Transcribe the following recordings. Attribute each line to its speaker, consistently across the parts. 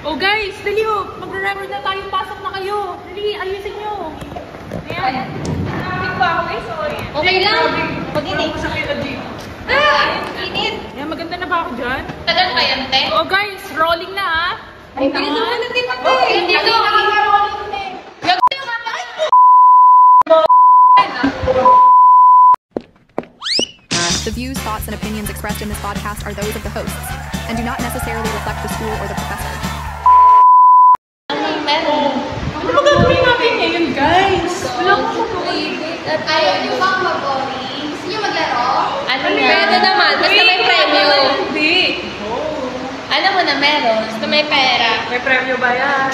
Speaker 1: Oh guys, dali oh. Mag-record na tayo. Pasok na kayo. Dali, ayusin nyo. Ayan. Traffic ba ako guys?
Speaker 2: Okay lang. Pag-init. Init.
Speaker 1: Ayan, maganda na ba ako dyan?
Speaker 2: Tagal pa yan, te?
Speaker 1: Oh guys, rolling na ha.
Speaker 2: Ay, bilis naman natin ate. Hindi ko.
Speaker 3: The views, thoughts, and opinions expressed in this podcast are those of the hosts and do not necessarily reflect the school or the professor.
Speaker 2: Anong meron?
Speaker 1: Ano ba gagawin natin ngayon, guys? Wala ko
Speaker 4: Ayaw niyo bang mag-boring? Gusto niyo maglaro?
Speaker 2: Ano na? Pwede naman. Basta may premyo.
Speaker 1: Hindi.
Speaker 2: Ano mo na meron? Basta may pera.
Speaker 1: May premyo ba yan?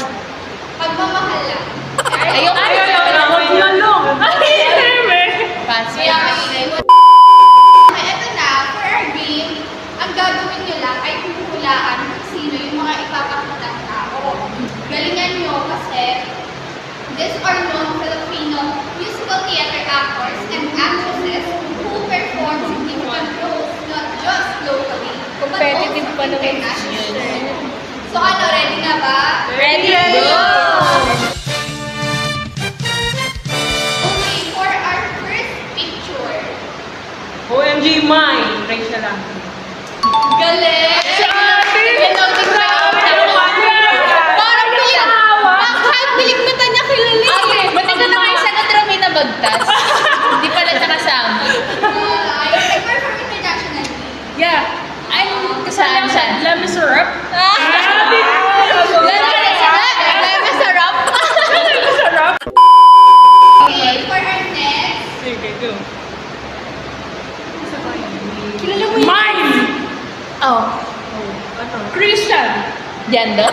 Speaker 4: Pagmamahal lang.
Speaker 2: Ayoko.
Speaker 1: Huwag na lang.
Speaker 2: Fancy.
Speaker 4: Okay, eto na. For our game, ang gagawin niyo lang ay huhulaan kung sino yung mga ipapakita ng tao. Galingan niyo kasi these are known Filipino musical theater actors and actresses who perform significant roles not just locally, but
Speaker 2: Competitive
Speaker 4: also
Speaker 2: pa naman
Speaker 4: internationally. So ano, ready na ba?
Speaker 2: Ready? Go!
Speaker 4: Okay, for our first picture.
Speaker 1: OMG, mine. Raise na lang.
Speaker 4: Galing!
Speaker 2: Parang pilik mata niya kilala. Okay, ba't ito na kayo sagot raw may nabagtas? Hindi pala siya kasama.
Speaker 4: I perform internationally.
Speaker 1: Yeah.
Speaker 2: Saan?
Speaker 1: Lemon syrup.
Speaker 2: Leme sarap.
Speaker 1: Syrup.
Speaker 4: Okay, for our next.
Speaker 1: Sige, go.
Speaker 2: Kilala mo yun?
Speaker 1: Mine!
Speaker 2: Oh.
Speaker 1: Christian.
Speaker 2: Diyan do?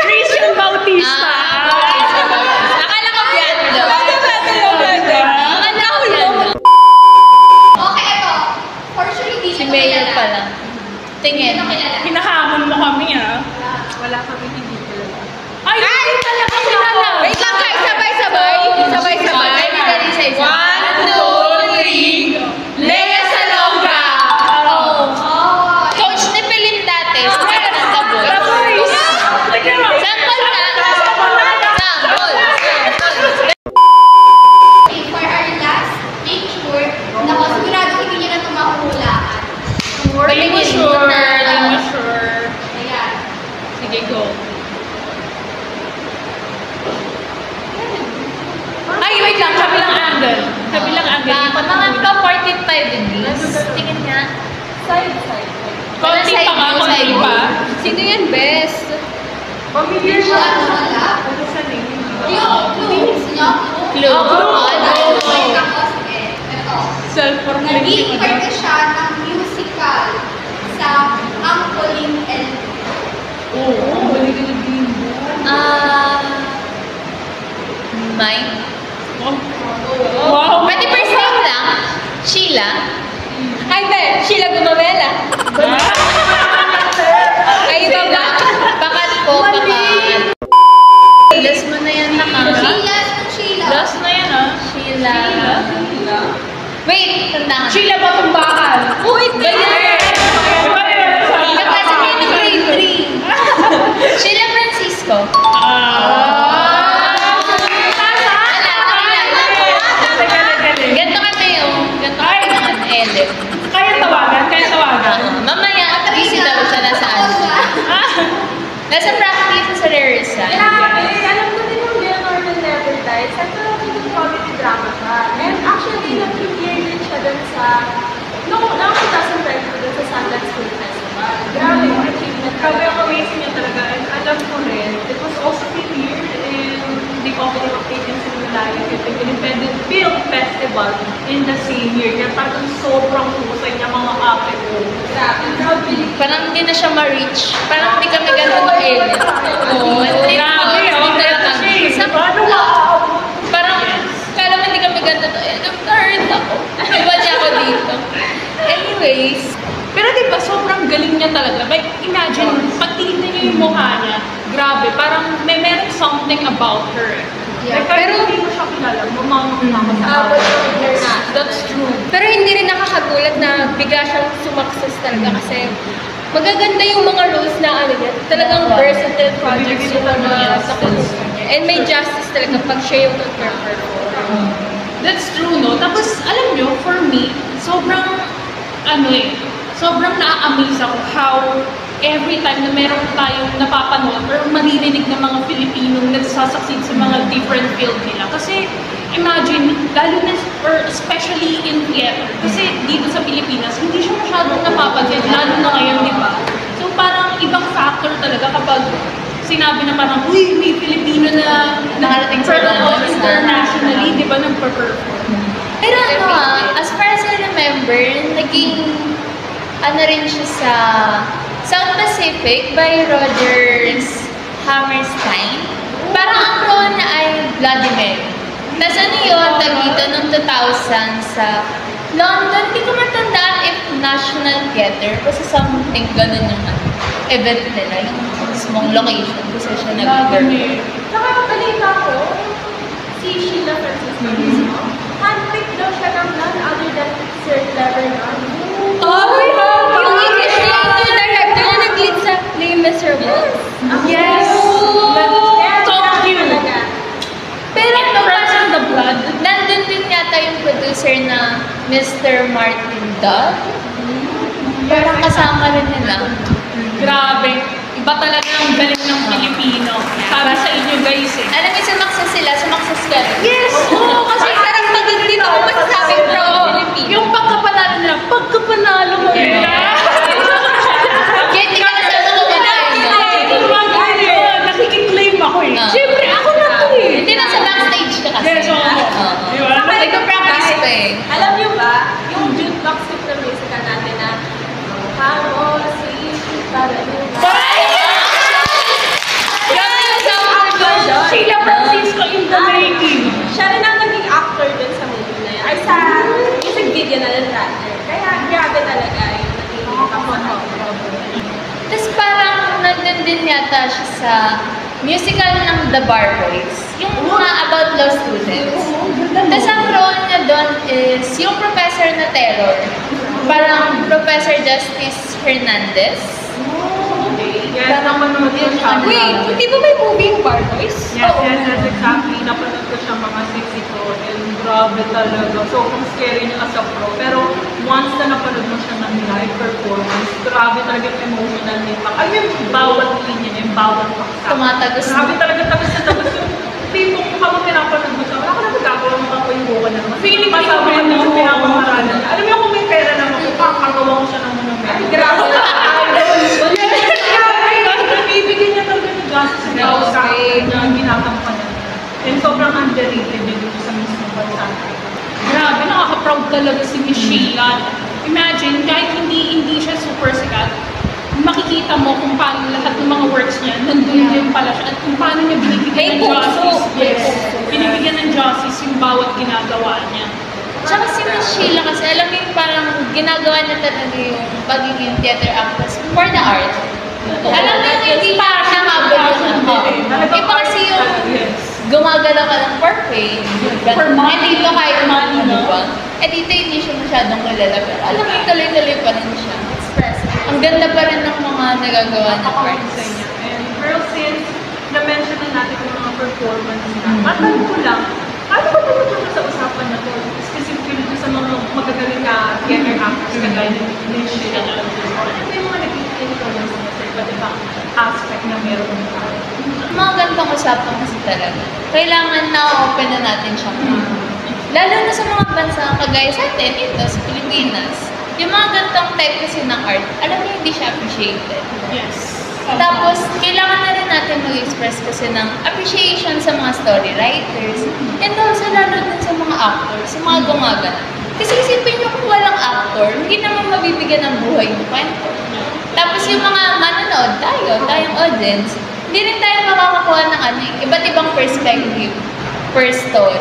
Speaker 1: Christian Bautista.
Speaker 2: Akala ko yan do. Akala ko yan do.
Speaker 4: Okay, ito. For sure, hindi
Speaker 2: Si
Speaker 4: niyo
Speaker 2: Mayor
Speaker 4: kilala.
Speaker 2: pa lang. Tingin.
Speaker 4: Hindi niyo kilala.
Speaker 1: Hinahamon mo kami ah.
Speaker 4: Wala kami hindi kilala.
Speaker 1: Ay! Ay! Talaga kilala!
Speaker 2: Wait lang guys, sabay-sabay. Sabay-sabay. Ready sa isa. 1, 2, 3. Lea Salonga. Oh. Coach ni Pelin dati. Saan ang kaboy? Sample na. Sample.
Speaker 4: Okay, for our last picture, naku, sigurado hindi niyo na ito mahuhulaan.
Speaker 1: Hindi mo sure. Hindi mo sure.
Speaker 4: Ayan.
Speaker 1: Sige, go. Ay, wait lang. Kabilang angle. Kabilang angle.
Speaker 2: Mga ka 45 degrees. Tingin nga. Side.
Speaker 1: Konti pa nga, konti pa.
Speaker 2: Sino yan, best?
Speaker 1: Familiar
Speaker 4: Yung ano wala? Yung clue. Gusto niyo?
Speaker 2: Clue.
Speaker 4: Wait lang po, sige. Ito.
Speaker 1: Self-proclaimed.
Speaker 4: Naging parte siya ng musical sa Ang Huling Elf.
Speaker 1: Oo.
Speaker 2: Mine.
Speaker 1: Wow.
Speaker 2: Pwede first name lang. Sheila. Ay, be. Sheila Gumamela. Ay, iba ba? Bakat po, bakat. Last mo na yan, naka.
Speaker 4: Sheila.
Speaker 1: Last na yan ah.
Speaker 2: Sheila. Wait, tanda ka.
Speaker 1: Sheila Batumbakan.
Speaker 2: Uy, ganyan. Naklase kayo ng grade 3. Sheila Francisco. Ganto kami yung edit.
Speaker 1: Kaya tawagan.
Speaker 2: Mamaya, busy daw siya nasaan. Nasa practice sa rehearsal.
Speaker 5: Alam ko din yung Leonardo Never Dies. Ito yung comedy drama ka. And actually, nag-premiere din siya dun sa noong 2020 dun sa Sundance Film Festival. Grabe yung achievement.
Speaker 1: Grabe ang amazing niya talaga. And alam ko rin, it was also premiered in the Opening of Agency Malaya Independent Film Festival in the same year. Kaya parang sobrang husay niya mga ate ko.
Speaker 2: Parang hindi na siya ma-reach. Parang hindi kami ganun edit. Oo, hindi
Speaker 1: Grabe,
Speaker 2: talaga.
Speaker 1: Paano maaabot?
Speaker 2: Parang, kala mo hindi kami ganun edit. Nerd ako. Iba niya ako dito. Anyways,
Speaker 1: Pero diba, sobrang galing niya talaga. Like, imagine, pag tingnan niyo yung mukha niya, grabe, parang may meron something about her.
Speaker 5: Yeah.
Speaker 1: Like, pero hindi mo siya kilala, mamamama sa
Speaker 5: That's true. Pero hindi rin nakakagulat na bigla siyang sumakses talaga kasi magaganda yung mga roles na ano niya,
Speaker 2: project sobrang nakukuha niya. And may justice talaga pag siya yung nag-perform.
Speaker 1: That's true, no? Tapos, alam nyo, for me, sobrang na-amaze ako how every time na meron tayong napapanood or maririnig ng mga Pilipinong nagsasucceed sa mga different field nila. Kasi, imagine, lalo na, or especially in theater, kasi dito sa Pilipinas, hindi siya masyadong napapansin, lalo na ngayon, di ba? So, parang ibang factor talaga kapag sinabi na parang, uy, may Pilipino na
Speaker 2: Nakarating sa
Speaker 1: internationally, di ba, nagpa-perform.
Speaker 2: Pero as far as I remember, naging rin siya sa South Pacific by Rodgers Hammerstein. Parang ang role na ay Vladimir. Tapos yun, dito noong 2000 sa London, hindi ko matandaan if National Theatre, kasi something ganun yung event nila, yung mismong location, kasi siya nag-perform.
Speaker 5: Nakakabalita ko, si Sheila Francisco mismo, handpicked daw siya ng none other than Sir Clever Nun.
Speaker 2: Yung English na director na nag-lead sa Les Miserables.
Speaker 1: Yes! So cute!
Speaker 2: Pero
Speaker 1: Present the blood.
Speaker 2: nandun din yata yung producer na Mr. Martin Dodd. Parang kasama rin nila.
Speaker 1: Grabe. Iba talaga ang galing ng Pilipino. Sabi sa inyo guys eh.
Speaker 2: Alam niyo, sumakses sila, sumakses ka rin.
Speaker 1: Yes! Oo, kasi
Speaker 2: sarap maging dito ko masasabing pro-Filipino.
Speaker 1: yung pagkapanalo nila, pagkapanalo mo nila.
Speaker 2: Kaya hindi ka kasama ko ba
Speaker 1: Nakikiklaim ako eh.
Speaker 2: Ah.
Speaker 1: Siyempre, ako na to eh.
Speaker 2: Hindi na sa backstage ka kasi.
Speaker 1: Yes, oo. Di ba?
Speaker 2: Nagpa-practice pa eh.
Speaker 5: Alam niyo ba, yung jukebox tip na musical natin na Hamo, sweet, para yung
Speaker 1: Sheila Francisco in the making.
Speaker 5: Siya rin ang naging actor dun sa movie na yun. Ay, sa music video na rin rather. Kaya grabe talaga yung naging
Speaker 2: Tapos parang nandun din yata siya sa musical ng The Bar Boys. Yung mga about law students. Tapos ang role niya doon is yung professor na terror. Parang Professor Justice Hernandez.
Speaker 1: Yes, napanood ko siya.
Speaker 2: Wait, hindi ba may movie yung Bar Boys?
Speaker 1: Yes, exactly. Napanood ko siya mga 6 ito. And grabe talaga. So, kung scary niya as a pro. Pero once na napanood mo siya ng live performance, grabe talaga yung emotional impact. Ay, yung bawat linya niya, yung bawat paksa.
Speaker 2: Tumatagos.
Speaker 1: Grabe talaga tapos na tapos yung tipong habang pinapanood mo siya, wala ka na magagawa mo kakuyo ka naman. Feeling ko sa mga yung pinapamaralan niya. Alam mo kung may pera naman, kakagawa ko siya ng monument. Grabe. Ibigyan niya talaga ng justice sa bawat character niya ang ginagampanan niya. And sobrang underrated din dito sa mismong bansa. Grabe, nakaka-proud talaga si Miss Sheila. Imagine, kahit hindi siya super sikat, makikita mo kung paano lahat ng mga works niya, nandun din pala siya, at kung paano niya binibigyan ng justice. Yes, binibigyan ng justice yung bawat ginagawa niya.
Speaker 2: Tsaka si Miss Sheila kasi alam mo yung parang ginagawa niya talaga yung pagiging theater actress for the art. Alam mo yung hindi para siya mabulong. Iba kasi yung gumagalaw ka ng for fame.
Speaker 1: For money.
Speaker 2: Dito kahit money, di ba? Dito hindi siya masyadong kilala. Pero alam mo yung tuloy-tuloy pa rin siya. Ang ganda pa rin ng mga nagagawa ng parts.
Speaker 1: Pero since na-mention na natin yung mga performance niya, matanong ko lang, ano ba talaga sa usapan na to? Specifically sa mga magagaling na theater actors kagaya ni Sheila. Ano ba yung mga nag-influence niya sa iba't ibang aspect na meron ng tao?
Speaker 2: Mga ganitong usapan kasi talaga. Kailangan na-open na natin siya. Lalo na sa mga bansa kagaya sa atin, ito, sa Pilipinas. Yung mga ganitong type kasi ng art, alam mo hindi siya appreciated.
Speaker 1: Yes.
Speaker 2: Tapos, kailangan na rin natin mag-express kasi ng appreciation sa mga story writers. And also, lalo din sa mga actors, sa mga gumagana. Kasi isipin nyo kung walang actor, hindi naman mabibigyan ng buhay yung kwento. Tapos yung mga manonood, tayong audience, hindi rin tayo makakakuha ng iba't ibang perspective per story.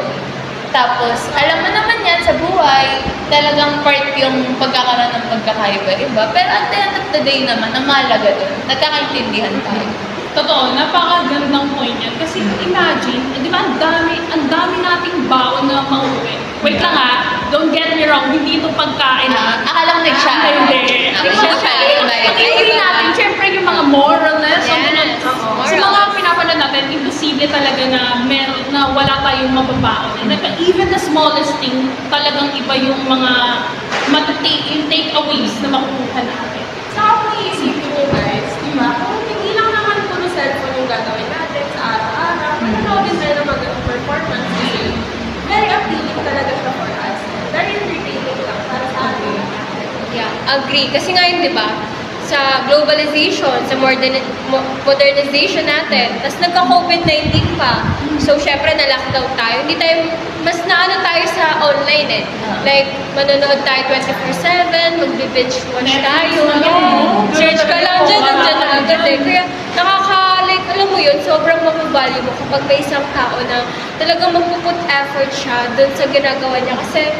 Speaker 2: Tapos, alam mo naman yan, sa buhay, talagang part yung pagkakaroon ng pagkakaiba-iba. Pero at the end of the day naman, ang mahalaga doon, nagkakaintindihan tayo.
Speaker 1: Totoo, napakagandang point yan. Kasi imagine, di ba, ang dami nating baon na mauwi. Wait lang don't get me wrong, hindi ito pagkain
Speaker 2: Akala ko nag-share.
Speaker 1: Hindi.
Speaker 2: Nag-share.
Speaker 1: Hindi natin, syempre yung mga moral lessons, sa mga na wala tayong mababaon. And even the smallest thing, talagang iba yung mga yung takeaways na makukuha natin.
Speaker 5: Saka kung iisipin nyo guys, di ba? Kung hindi lang naman puro cellphone yung gagawin natin sa araw-araw, manonoodin tayo ng magandang performance kasi very appealing talaga siya for us. Very entertaining lang para sa atin.
Speaker 2: Yeah, agree. Kasi ngayon, di ba, sa globalization, sa modernization natin, tapos nagka-COVID-19 pa. So, syempre, na-lockdown tayo. Hindi tayo, mas naano tayo sa online eh. Like, manonood tayo 24/7, magbe-binge watch tayo. Search ka lang dyan, nandiyan na agad eh. Kaya, like, alam mo yun, sobrang mababalyo mo kapag may isang tao na talagang magpuput effort siya dun sa ginagawa niya. Kasi,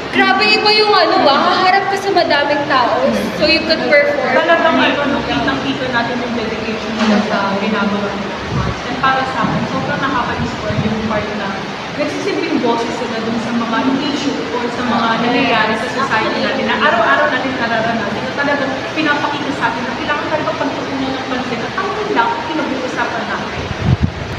Speaker 2: grabe iba yung haharap ka sa madaming tao, so you could perform.
Speaker 1: Talagang kitang-kita natin yung dedication nila sa ginagawa nila. And para sa akin, sobrang nakaka-inspire yung part na nagsisilbing boses sila dun sa mga issue or sa mga nangyayari sa society natin na araw-araw natin nararanasan na talagang pinapakita sa atin na kailangan talaga pagtutunan ng pansin at ang lang pinag-uusapan natin.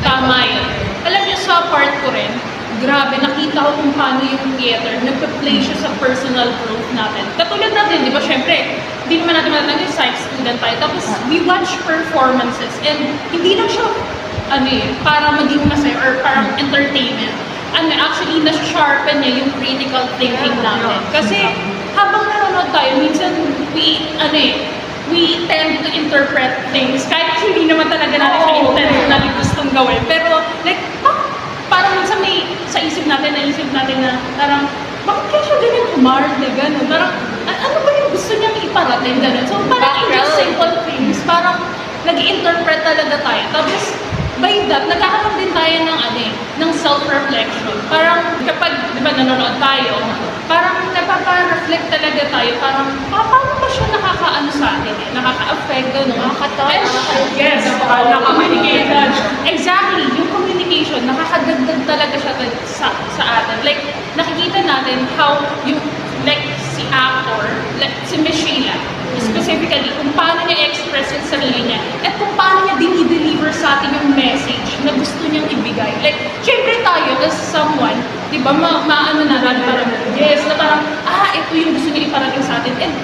Speaker 1: Tama yun. Alam niyo, sa part ko rin, grabe, nakita ko kung paano yung theater, nagpa-play siya sa personal growth natin. Katulad natin, di ba, syempre, hindi naman natin matatang yung science student tayo. Tapos, we watch performances and hindi lang siya, para maging masaya or parang entertainment. Actually, na-sharpen niya yung critical thinking natin. Kasi, habang nanonood tayo, minsan, we tend to interpret things kahit hindi naman talaga natin siya intentionally gustong gawin. Pero, like, parang minsan sa isip natin na parang, bakit kaya siya ganyan humard na gano'n? Parang, ano ba yung gusto niyang iparating gano'n? So, parang in just simple things, parang nag-interpret talaga tayo. Tapos, by that, nagkakaroon din tayo ng self-reflection. Parang, kapag, di ba, nanonood tayo, parang napapa-reflect talaga tayo, parang, paano ba siya nakakaano sa atin eh? Nakaka-affect, gano'n.
Speaker 2: Nakaka-touch.
Speaker 1: Yes, nakaka-communication. Exactly, yung communication, nakakadagdag talaga siya sa atin. Like, nakikita natin how yung, like, si actor, like, si Miss Sheila, specifically, kung paano niya i-express yung sarili niya, at kung paano niya dinideliver sa atin yung message na gusto niyang ibigay. Like, syempre tayo, as someone, di ba, maano natin, parang, yes, na parang, ito yung gusto niya iparating sa atin. And,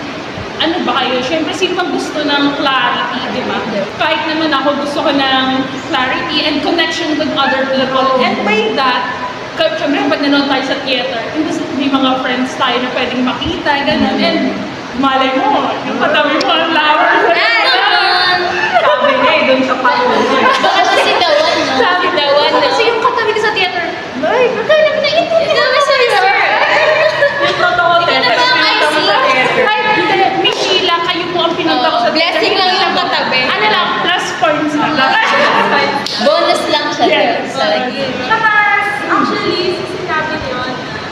Speaker 1: ano ba kayo? Syempre, sino bang gusto ng clarity, di ba? Kahit naman ako, gusto ko ng clarity and connection with other people. And by that, syempre, pag nanonood tayo sa theater, may mga friends tayo na pwedeng makita, gano'n. And, malay mo, yung katabi mo ang lawar. Sabi niya doon sa palo.
Speaker 2: Baka siya si Dawan, no?
Speaker 1: Sabi
Speaker 2: Dawan, no?
Speaker 1: kasi yung katabi ko sa theater, ay, akala mo na ito.
Speaker 2: Ikaw, sir.
Speaker 1: Yung totoo,
Speaker 2: Ikaw na ba ang IC?
Speaker 1: Ay, Miss Sheila, kayo po ang pinunta ko sa theater.
Speaker 2: Blessing lang yung katabi.
Speaker 1: Ano lang, plus points na lang.
Speaker 2: Bonus lang siya.
Speaker 1: Yes.
Speaker 5: Saka, actually, sinabi niyo na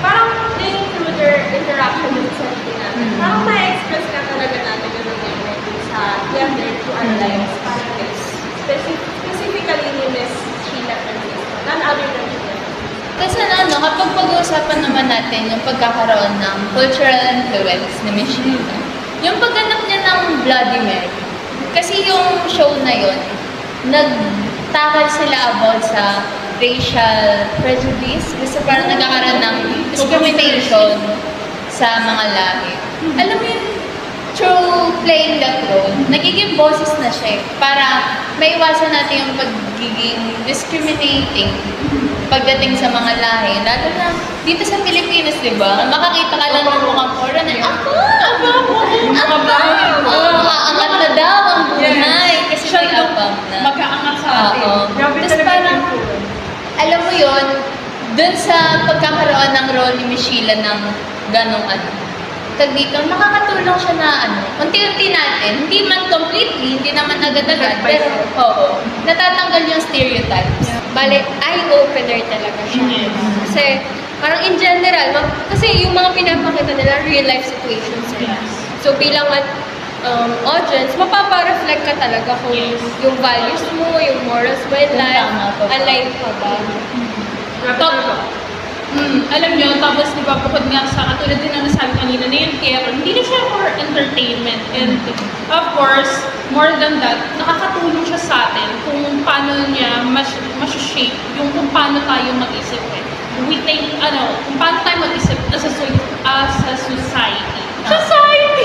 Speaker 5: parang through their interaction with sarili natin, parang ma-express ka talaga natin yung nangyayari sa theater to our lives. Parang specifically ni Miss Sheila Francisco, none other than Sheila.
Speaker 2: Kasi kapag pag-uusapan naman natin yung pagkakaroon ng cultural influence ni Miss Sheila, yung pagganap niya ng Bloody Mary, kasi yung show na yun, nagtakal sila about sa racial prejudice, kasi parang nagkakaroon ng discrimination sa mga lahi. Alam mo yun, through playing that role, nagiging boses na siya para maiwasan natin yung pagiging discriminating pagdating sa mga lahi. Lalo na dito sa Pilipinas, di ba? Makakita ka lang ng mukhang foreign na, aangat na daw ang buhay. Kasi may abang na.
Speaker 1: Mag-aangat sa atin.
Speaker 2: Tapos parang, alam mo yun, dun sa pagkakaroon ng role ni Miss Sheila ng ganong dito, nakakatulong siya na unti-unti natin, hindi man completely, hindi naman agad-agad, pero natatanggal yung stereotypes. Bale, eye-opener talaga siya. Kasi, parang in general, kasi yung mga pinapakita nila, real-life situations. So, bilang audience, mapapa-reflect ka talaga kung yung values mo, yung morals mo in life, alive ka ba?
Speaker 1: Alam nyo, tapos di ba bukod nga sa katulad din na nasabi kanina na yung theater, hindi na siya for entertainment. And of course, more than that, nakakatulong siya sa atin kung paano niya mas-shape
Speaker 6: paano tayo mag-isip eh. We think, kung paano tayo mag-isip as a society. Society!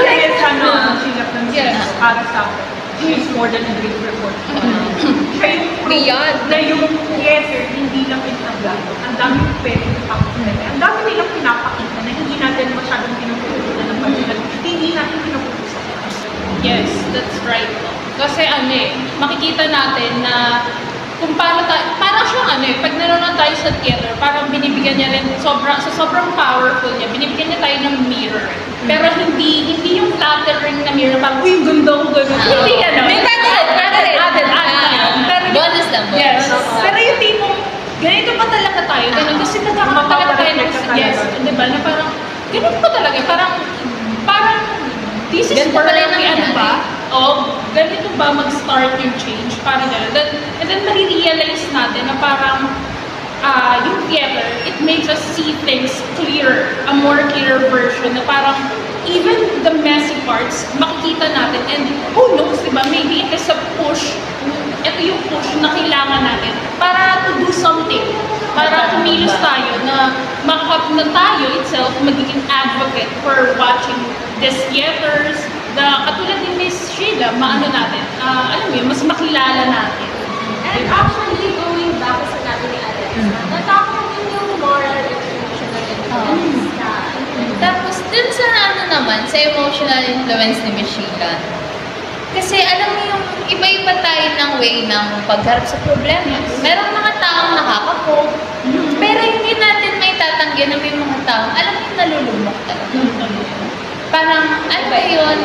Speaker 1: Yes, Sheila Francis,
Speaker 6: Yes.
Speaker 1: para sa akin, she is more than a great reporter. Siya yung
Speaker 5: Beyond.
Speaker 1: na yung yeser, hindi lang entablado. Ang dami pwedeng ipakita. Ang dami nilang pinapakita na hindi natin masyadong pinuputulan ng pansilan. Hindi natin pinuputusan.
Speaker 6: Yes, that's right. Kasi makikita natin na kung paano tayo, parang siyang pag nanonood tayo sa theater, parang binibigyan niya rin, sobrang powerful niya, binibigyan niya tayo ng mirror. Pero hindi yung flattering na mirror, parang, uy, ganda ko, gano'n. Hindi
Speaker 2: May added.
Speaker 6: Pero,
Speaker 2: Bonus lang, bonus.
Speaker 6: yes. Pero yung tipong, ganito pa talaga tayo, ganun. Kasi nagkakaroon talaga tayo ng, yes, di ba, na parang, ganito pa talaga, parang, this is
Speaker 2: Ganito
Speaker 6: where
Speaker 2: pala yung
Speaker 6: ganito ba mag-start yung change? Parang gano'n. And then marirealize natin na parang yung theater, it makes us see things clearer, a more clear version na parang even the messy parts, makikita natin and who knows, diba? Maybe it is a push, ito yung push na kailangan natin para to do something, para kumilos tayo na tayo itself magiging advocate for watching these theaters, katulad ni Miss Sheila, maano natin, alam mo yun, mas makilala natin.
Speaker 5: And actually, going back sa natin ni Alex, natakot din yung moral emotional influence na.
Speaker 2: Tapos dun sa naman, sa emotional influence ni Miss Sheila. Kasi alam mo yung iba-iba tayo ng way ng pagharap sa problema. Merong mga taong nakaka-cope, pero hindi natin may tatanggihan na may mga taong alam mo yung nalulumok talaga. Parang ano ba yun,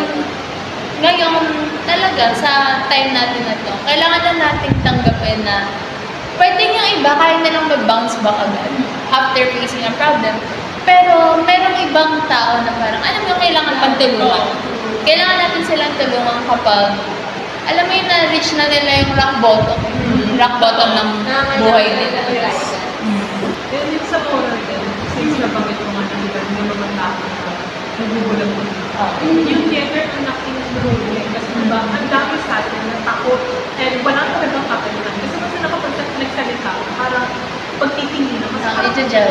Speaker 2: ngayon talaga sa time natin na to, kailangan na nating tanggapin na pwede yung iba kaya nilang mag-bounce back agad after facing a problem. Pero merong ibang tao na parang, alam mo, kailangan pang tulungan. Kailangan natin silang tulungan kapag, alam mo yun, na-reach na nila yung rock bottom ng buhay nila.
Speaker 1: Then it's a moral din. Since nabanggit ko nga ng mga tao na nagugulang mo. Yung theater ang nakikinulo kasi diba, ang dami sa atin na takot and wala talagang kakalitan. Kasi kasi nagsalita, parang pagtitingin na mas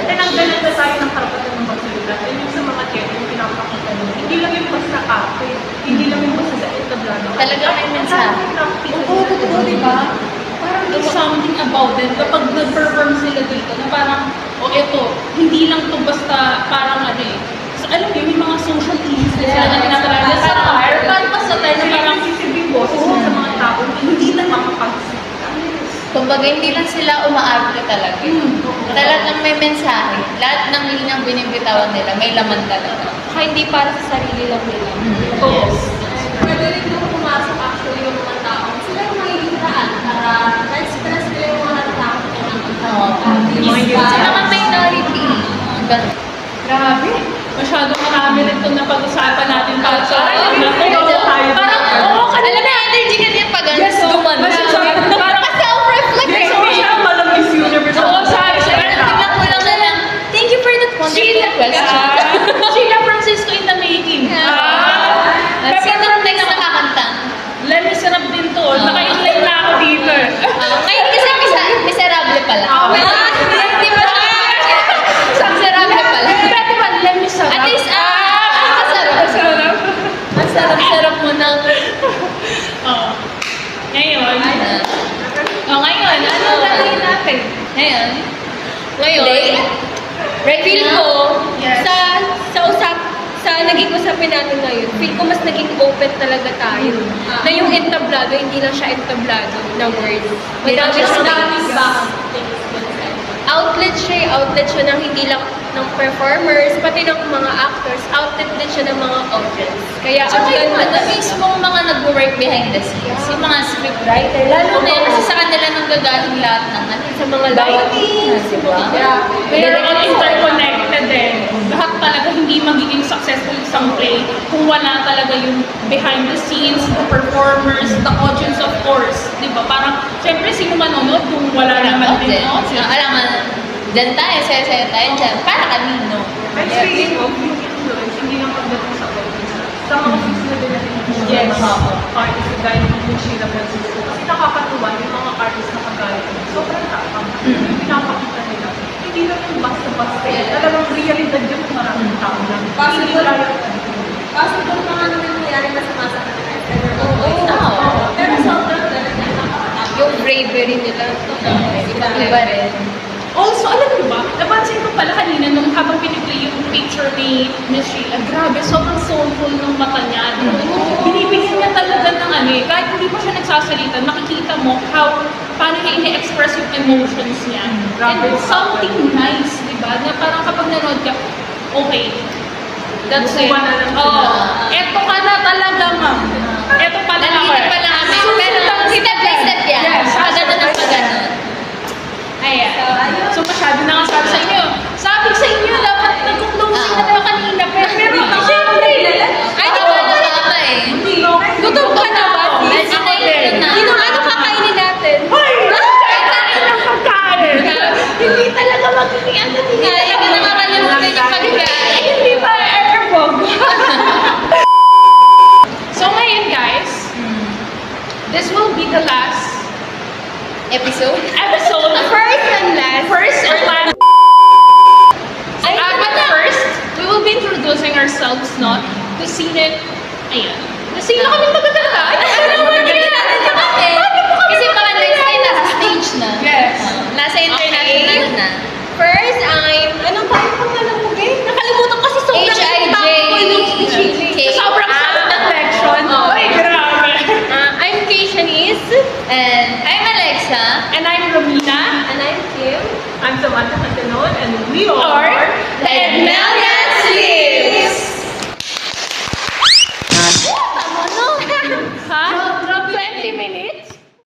Speaker 1: tinanggalan na tayo ng karapatan ng magsalita. And yung sa mga theater, yung pinapakita nyo, hindi lang yung basta kape, hindi lang yung basta sa entablado.
Speaker 2: Talaga may mensahe.
Speaker 6: Oo, diba? Parang there's something about it kapag nag-perform sila dito na parang, eto, hindi lang to basta parang so, alam niyo, may mga social issues sila na tinatalaga sa fire. Parang sa tayo na parang
Speaker 1: sisibing boses sa mga tao, hindi na makapagsalita.
Speaker 2: Kumbaga, hindi lang sila umaarte talaga. Talagang may mensahe. Lahat ng linang binibitawan nila, may laman talaga.
Speaker 5: Saka hindi para sa sarili lang nila.
Speaker 6: yes.
Speaker 5: Pwede rin doon pumasok actually yung mga tao. Sila yung mahihitaan para na-express nila yung mga natakot nila.
Speaker 2: Sila mga minority. Ganun.
Speaker 6: Grabe. Masyado marami rin itong napag-usapan natin para sa
Speaker 1: Parang
Speaker 2: Alam mo, energy ka din pag
Speaker 6: Yes,
Speaker 2: gumanda.
Speaker 6: parang
Speaker 2: Self-reflection.
Speaker 1: siya malang Miss Universe.
Speaker 6: Oo, sabi siya.
Speaker 2: Tingnan ko lang na lang. Thank you for that wonderful question.
Speaker 6: Sheila Francisco in the making.
Speaker 2: At sino ang next na kakanta?
Speaker 6: Lemmy sarap din to. Naka-inline na ako dito.
Speaker 2: Ngayon kasi miserable pala. Di ba? Miserable pala.
Speaker 6: Pwede ba Lemmy sarap?
Speaker 2: At least, masarap. Ang sarap-sarap mo ng...
Speaker 6: Ngayon, ano gagawin natin?
Speaker 2: Ngayon,
Speaker 5: Feel ko,
Speaker 6: Yes.
Speaker 5: sa naging usapin natin ngayon, feel ko mas naging open talaga tayo. Na yung entablado, hindi lang siya entablado na word. Madami siyang outlet siya ng hindi lang ng performers, pati ng mga actors, outlet din siya ng mga audience. Kaya
Speaker 2: Tsaka yung
Speaker 5: ganda
Speaker 2: mismong mga nag-work behind the scenes, yung mga scriptwriter, lalo na yun kasi sa kanila nang gagaling lahat ng
Speaker 5: sa mga lightings,
Speaker 2: diba?
Speaker 6: They're all interconnected eh. Lahat talaga hindi magiging successful isang play kung wala talaga yung behind the scenes, the performers, the audience of course. Diba? Parang, syempre sino manonood kung wala naman din audience.
Speaker 2: Alam mo, dyan tayo, saya-saya tayo dyan. Para kanino?
Speaker 1: And speaking of yung influence, hindi lang pagdating sa audience. Sa mga susunod din natin yung mga artists gaya ng Sheila Francisco. Kasi nakakatuwa yung mga artists na reality. Sobrang tapang. Yung pinapakita nila. Hindi lang yung basta-basta. Talagang realidad yung maraming tao lang.
Speaker 5: Possible.
Speaker 1: Hindi lang
Speaker 5: Possible pa nga naman nangyari na sa masa ka na
Speaker 2: Oo.
Speaker 5: Pero sobrang talaga nakakatakot.
Speaker 2: Yung bravery nila, iba rin.
Speaker 6: Also, alam niyo ba, napansin ko pala kanina nung habang piniplay yung picture ni Miss Sheila, grabe, sobrang soulful ng mata niya. Binibigyan niya talaga ng ano eh, kahit hindi pa siya nagsasalita, makikita mo paano niya ini-express yung emotions niya. And it's something nice, di ba? Na parang kapag nanood ka, okay, that's it. Eto ka na talaga, ma'am. Eto pala ako.
Speaker 2: Nandito pa lang kami. Pero step by step yan.
Speaker 6: Yes.
Speaker 2: Pagano ng pagano.
Speaker 6: Ayan. So, masyado na nga sabi sa inyo. Sabi sa inyo, dapat nag-closing na tayo kanina. Pero, syempre.
Speaker 2: Ay, di ba nakaka eh.
Speaker 6: Gutom ka na ba?
Speaker 2: Medyo na na.
Speaker 5: Ano kakainin natin?
Speaker 6: Hoy! Kain ng pagkain! Hindi talaga magiging
Speaker 2: Kaya ka na makalimutan yung pagkain.
Speaker 6: Hindi ba airbog? So, ngayon guys, this will be the last
Speaker 2: Episode?
Speaker 6: episode.
Speaker 5: First and last.
Speaker 6: First and last. But first, we will be introducing ourselves, no? To Sino. Ayan. Sino kami magkakala?
Speaker 2: Kasi baka next time nasa stage na.
Speaker 6: Yes.
Speaker 2: Nasa international na.
Speaker 5: First, anong pangalan mo, Gay? Nakalimutan kasi sobrang
Speaker 2: HIJ.
Speaker 6: Sobrang affection. Oy, grabe.
Speaker 5: I'm Kay Shanice.
Speaker 2: And I'm Alexa.
Speaker 6: And I'm Romina.
Speaker 5: And I'm Kim.
Speaker 1: I'm Samantha Catanon, and we
Speaker 6: Or